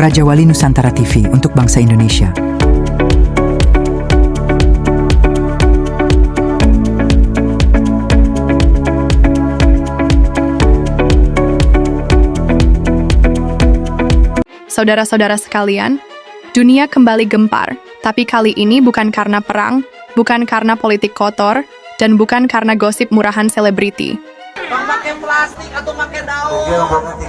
Raja Wali Nusantara TV untuk bangsa Indonesia. Saudara-saudara sekalian, dunia kembali gempar, tapi kali ini bukan karena perang, bukan karena politik kotor, dan bukan karena gosip murahan selebriti. Pakai plastik atau pakai daun.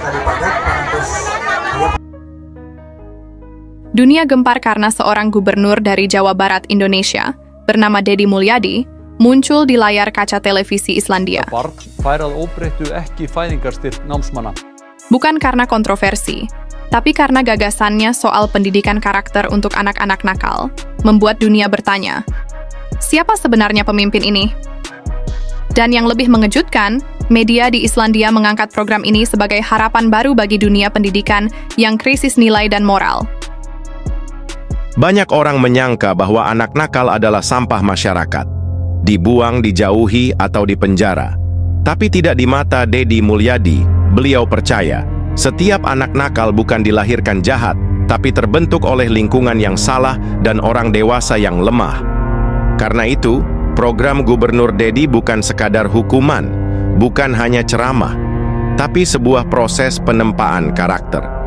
Dunia gempar karena seorang gubernur dari Jawa Barat, Indonesia, bernama Deddy Mulyadi, muncul di layar kaca televisi Islandia. Barn fær að óbreyttu ekki fæðingarstyrk námsmanna. Bukan karena kontroversi, tapi karena gagasannya soal pendidikan karakter untuk anak-anak nakal, membuat dunia bertanya, siapa sebenarnya pemimpin ini? Dan yang lebih mengejutkan, media di Islandia mengangkat program ini sebagai harapan baru bagi dunia pendidikan yang krisis nilai dan moral. Banyak orang menyangka bahwa anak nakal adalah sampah masyarakat, dibuang, dijauhi, atau dipenjara. Tapi tidak di mata Deddy Mulyadi, beliau percaya, setiap anak nakal bukan dilahirkan jahat, tapi terbentuk oleh lingkungan yang salah dan orang dewasa yang lemah. Karena itu, program Gubernur Deddy bukan sekadar hukuman, bukan hanya ceramah, tapi sebuah proses penempaan karakter.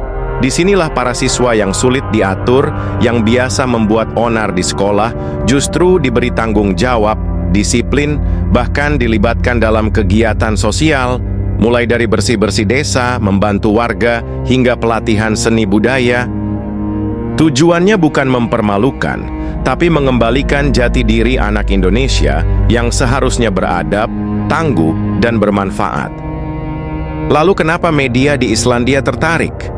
Disinilah para siswa yang sulit diatur, yang biasa membuat onar di sekolah, justru diberi tanggung jawab, disiplin, bahkan dilibatkan dalam kegiatan sosial, mulai dari bersih-bersih desa, membantu warga, hingga pelatihan seni budaya. Tujuannya bukan mempermalukan, tapi mengembalikan jati diri anak Indonesia yang seharusnya beradab, tangguh, dan bermanfaat. Lalu kenapa media di Islandia tertarik?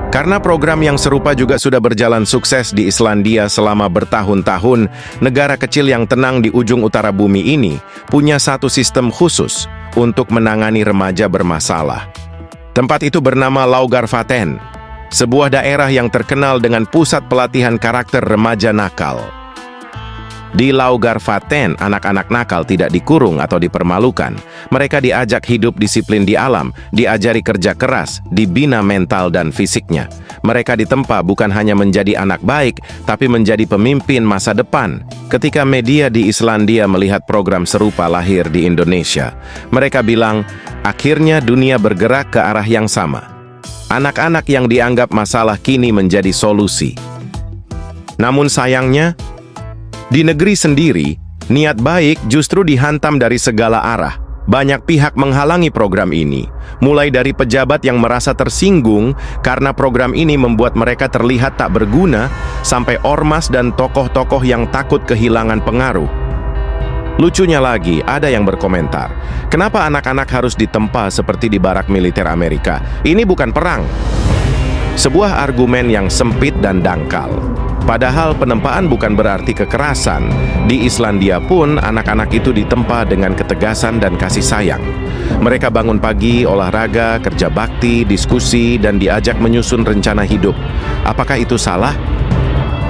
Karena program yang serupa juga sudah berjalan sukses di Islandia selama bertahun-tahun, negara kecil yang tenang di ujung utara bumi ini punya satu sistem khusus untuk menangani remaja bermasalah. Tempat itu bernama Laugarvatn, sebuah daerah yang terkenal dengan pusat pelatihan karakter remaja nakal. Di Laugarvatn, anak-anak nakal tidak dikurung atau dipermalukan. Mereka diajak hidup disiplin di alam, diajari kerja keras, dibina mental dan fisiknya. Mereka ditempa bukan hanya menjadi anak baik, tapi menjadi pemimpin masa depan. Ketika media di Islandia melihat program serupa lahir di Indonesia, mereka bilang, akhirnya dunia bergerak ke arah yang sama. Anak-anak yang dianggap masalah kini menjadi solusi. Namun sayangnya, di negeri sendiri, niat baik justru dihantam dari segala arah. Banyak pihak menghalangi program ini, mulai dari pejabat yang merasa tersinggung karena program ini membuat mereka terlihat tak berguna, sampai ormas dan tokoh-tokoh yang takut kehilangan pengaruh. Lucunya lagi, ada yang berkomentar, kenapa anak-anak harus ditempa seperti di barak militer Amerika? Ini bukan perang. Sebuah argumen yang sempit dan dangkal. Padahal penempaan bukan berarti kekerasan. Di Islandia pun anak-anak itu ditempa dengan ketegasan dan kasih sayang. Mereka bangun pagi, olahraga, kerja bakti, diskusi, dan diajak menyusun rencana hidup. Apakah itu salah?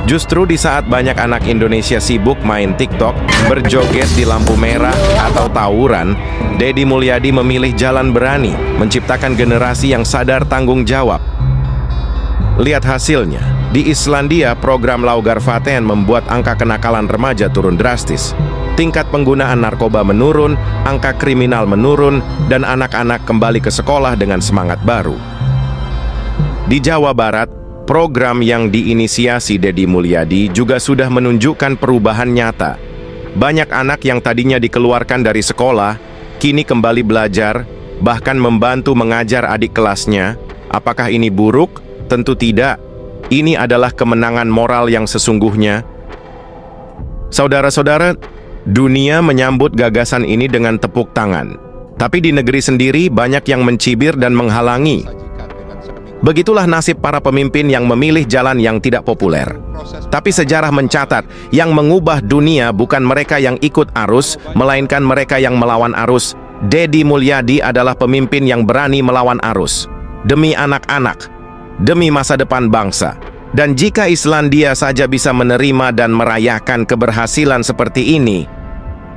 Justru di saat banyak anak Indonesia sibuk main TikTok, berjoget di lampu merah, atau tawuran, Deddy Mulyadi memilih jalan berani, menciptakan generasi yang sadar tanggung jawab. Lihat hasilnya. Di Islandia, program Laugarvatn membuat angka kenakalan remaja turun drastis. Tingkat penggunaan narkoba menurun, angka kriminal menurun, dan anak-anak kembali ke sekolah dengan semangat baru. Di Jawa Barat, program yang diinisiasi Deddy Mulyadi juga sudah menunjukkan perubahan nyata. Banyak anak yang tadinya dikeluarkan dari sekolah, kini kembali belajar, bahkan membantu mengajar adik kelasnya. Apakah ini buruk? Tentu tidak. Ini adalah kemenangan moral yang sesungguhnya. Saudara-saudara, dunia menyambut gagasan ini dengan tepuk tangan. Tapi di negeri sendiri banyak yang mencibir dan menghalangi. Begitulah nasib para pemimpin yang memilih jalan yang tidak populer. Tapi sejarah mencatat, yang mengubah dunia bukan mereka yang ikut arus, melainkan mereka yang melawan arus. Deddy Mulyadi adalah pemimpin yang berani melawan arus. Demi anak-anak, demi masa depan bangsa. Dan jika Islandia saja bisa menerima dan merayakan keberhasilan seperti ini,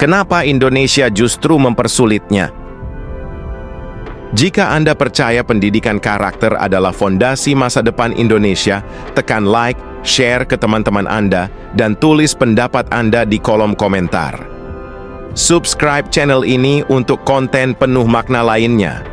kenapa Indonesia justru mempersulitnya? Jika Anda percaya pendidikan karakter adalah fondasi masa depan Indonesia, tekan like, share ke teman-teman Anda, dan tulis pendapat Anda di kolom komentar. Subscribe channel ini untuk konten penuh makna lainnya.